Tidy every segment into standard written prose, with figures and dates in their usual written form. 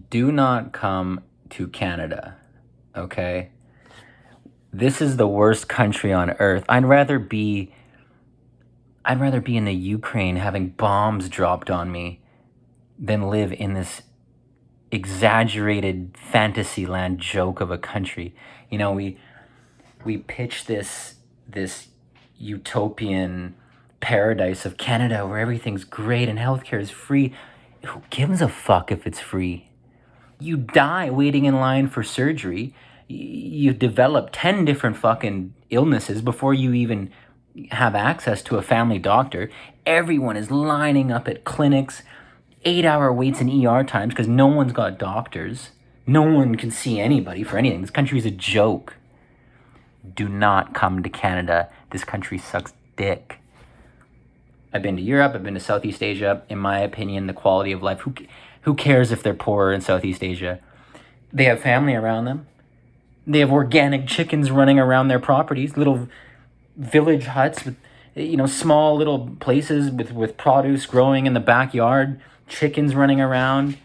Do not come to Canada, okay? This is the worst country on earth. I'd rather be in the Ukraine having bombs dropped on me than live in this exaggerated fantasyland joke of a country. You know, we pitch this utopian paradise of Canada where everything's great and healthcare is free. Who gives a fuck if it's free? You die waiting in line for surgery. You develop 10 different fucking illnesses before you even have access to a family doctor. Everyone is lining up at clinics, 8-hour waits in ER times because no one's got doctors. No one can see anybody for anything. This country is a joke. Do not come to Canada. This country sucks dick. I've been to Europe. I've been to Southeast Asia. In my opinion, the quality of life, who cares if they're poor in Southeast Asia? They have family around them. They have organic chickens running around their properties, little village huts with, small little places with produce growing in the backyard, chickens running around,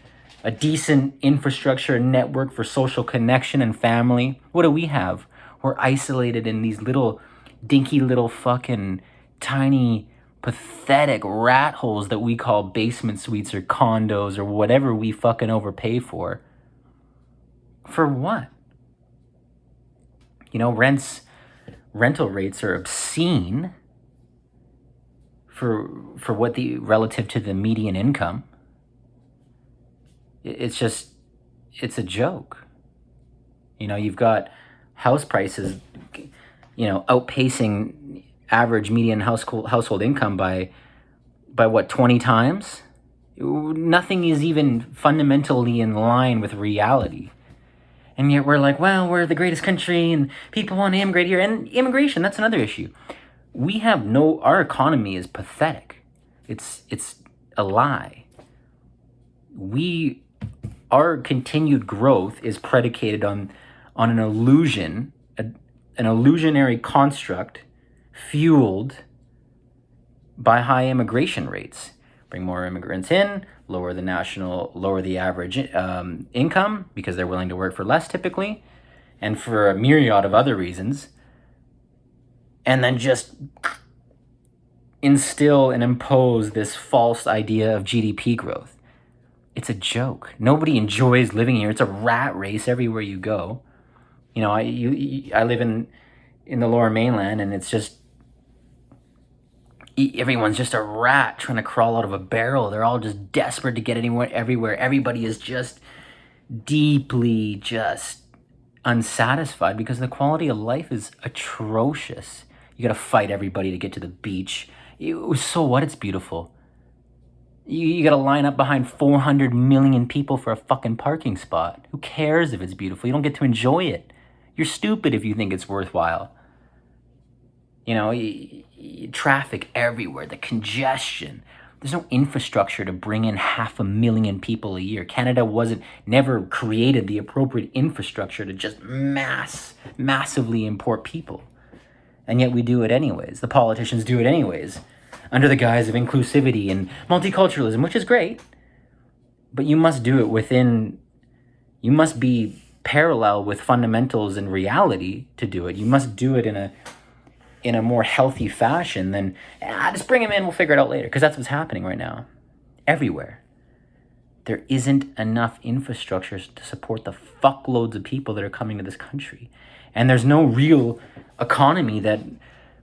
a decent infrastructure and network for social connection and family. What do we have? We're isolated in these little dinky little fucking tiny pathetic rat holes that we call basement suites or condos or whatever we fucking overpay for. For what? Rental rates are obscene for what the relative to the median income. It's a joke. You've got house prices, outpacing average median household income by what, 20 times? Nothing is even fundamentally in line with reality. And yet we're like, well, we're the greatest country and people want to immigrate here. And immigration, that's another issue. Our economy is pathetic. It's a lie. Our continued growth is predicated on an illusion, an illusionary construct fueled by high immigration rates. Bring more immigrants in, lower the average income because they're willing to work for less typically, and for a myriad of other reasons, and then just instill and impose this false idea of GDP growth. It's a joke. Nobody enjoys living here. It's a rat race everywhere you go. I live in the Lower Mainland, and it's just everyone's just a rat trying to crawl out of a barrel. They're all just desperate to get everywhere. Everybody is just deeply just unsatisfied because the quality of life is atrocious. You gotta fight everybody to get to the beach. So what? It's beautiful. You gotta line up behind 400 million people for a fucking parking spot. Who cares if it's beautiful? You don't get to enjoy it. You're stupid if you think it's worthwhile. Traffic everywhere, the congestion. There's no infrastructure to bring in 500,000 people a year. Canada never created the appropriate infrastructure to just massively import people. And yet we do it anyways. The politicians do it anyways, under the guise of inclusivity and multiculturalism, which is great. But you must do it you must be parallel with fundamentals and reality to do it. You must do it in a more healthy fashion than, just bring them in, we'll figure it out later. Because that's what's happening right now. Everywhere. There isn't enough infrastructure to support the fuckloads of people that are coming to this country. And there's no real economy and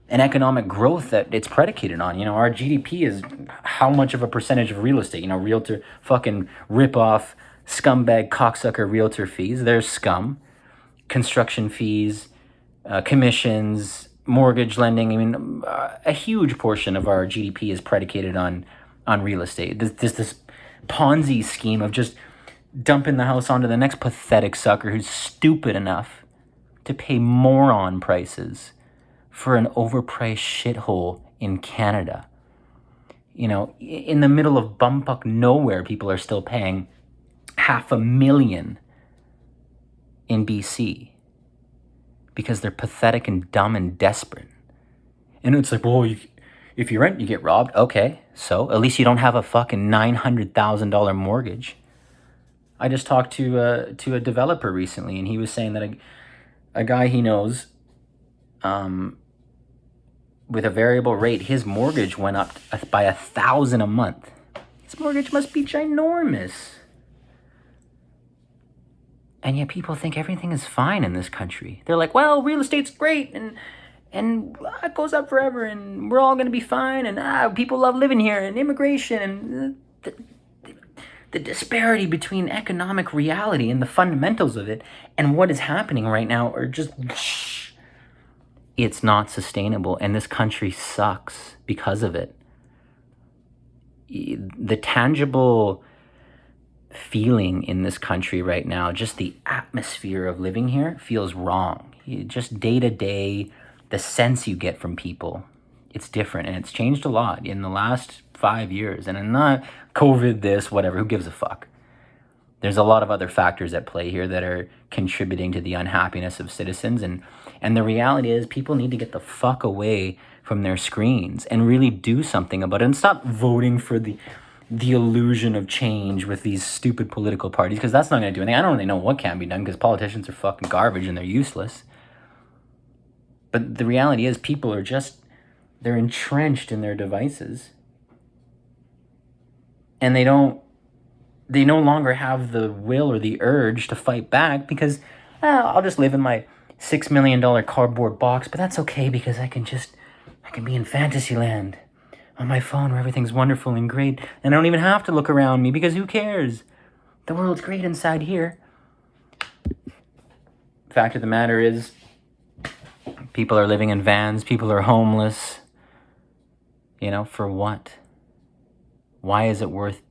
economic growth that it's predicated on. Our GDP is how much of a percentage of real estate? Realtor fucking rip-off, scumbag, cocksucker realtor fees. There's scum. Construction fees, commissions, mortgage lending. A huge portion of our GDP is predicated on real estate. This Ponzi scheme of just dumping the house onto the next pathetic sucker who's stupid enough to pay moron prices for an overpriced shithole in Canada. In the middle of bumfuck nowhere, people are still paying 500,000 in BC. Because they're pathetic and dumb and desperate. And it's like, well, if you rent, you get robbed. Okay, so at least you don't have a fucking $900,000 mortgage. I just talked to a developer recently, and he was saying that a guy he knows, with a variable rate, his mortgage went up by $1,000 a month. His mortgage must be ginormous. And yet people think everything is fine in this country. They're like, well, real estate's great, and it goes up forever, and we're all going to be fine, and people love living here, and immigration, and the disparity between economic reality and the fundamentals of it and what is happening right now are just, it's not sustainable, and this country sucks because of it. The tangible feeling in this country right now, just the atmosphere of living here feels wrong. Just day to day, the sense you get from people, it's different, and it's changed a lot in the last 5 years. And I'm not COVID, this, whatever, who gives a fuck? There's a lot of other factors at play here that are contributing to the unhappiness of citizens, and the reality is people need to get the fuck away from their screens and really do something about it, and stop voting for the illusion of change with these stupid political parties, because that's not going to do anything. I don't really know what can be done, because politicians are fucking garbage and they're useless. But the reality is people are just, they're entrenched in their devices, and they no longer have the will or the urge to fight back, because I'll just live in my $6 million cardboard box, but that's okay, because I can be in fantasy land on my phone where everything's wonderful and great, and I don't even have to look around me, because who cares? The world's great inside here. Fact of the matter is, people are living in vans, people are homeless. For what? Why is it worth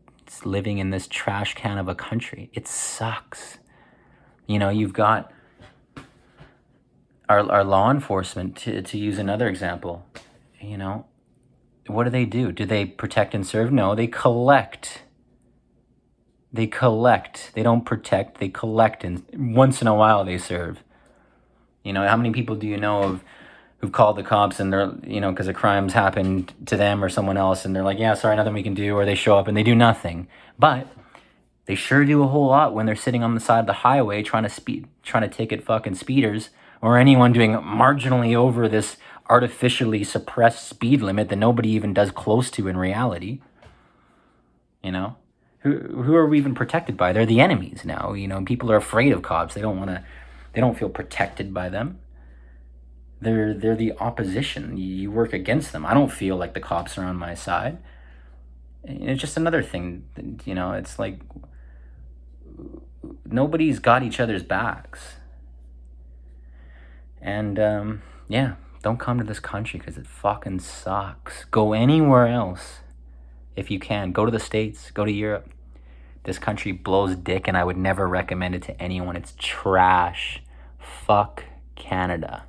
living in this trash can of a country? It sucks. You've got our law enforcement, to use another example. What do? Do they protect and serve? No, they collect. They don't protect, they collect, and once in a while they serve. How many people do you know of who've called the cops, and they're, because a crime's happened to them or someone else, and they're like, yeah, sorry, nothing we can do, or they show up and they do nothing. But they sure do a whole lot when they're sitting on the side of the highway trying to ticket fucking speeders, or anyone doing marginally over this artificially suppressed speed limit that nobody even does close to in reality. Who are we even protected by? They're the enemies now. People are afraid of cops. They don't feel protected by them. They're the opposition. You work against them. I don't feel like the cops are on my side. It's just another thing, it's like nobody's got each other's backs. And don't come to this country, because it fucking sucks. Go anywhere else if you can. Go to the States, go to Europe. This country blows dick, and I would never recommend it to anyone. It's trash. Fuck Canada.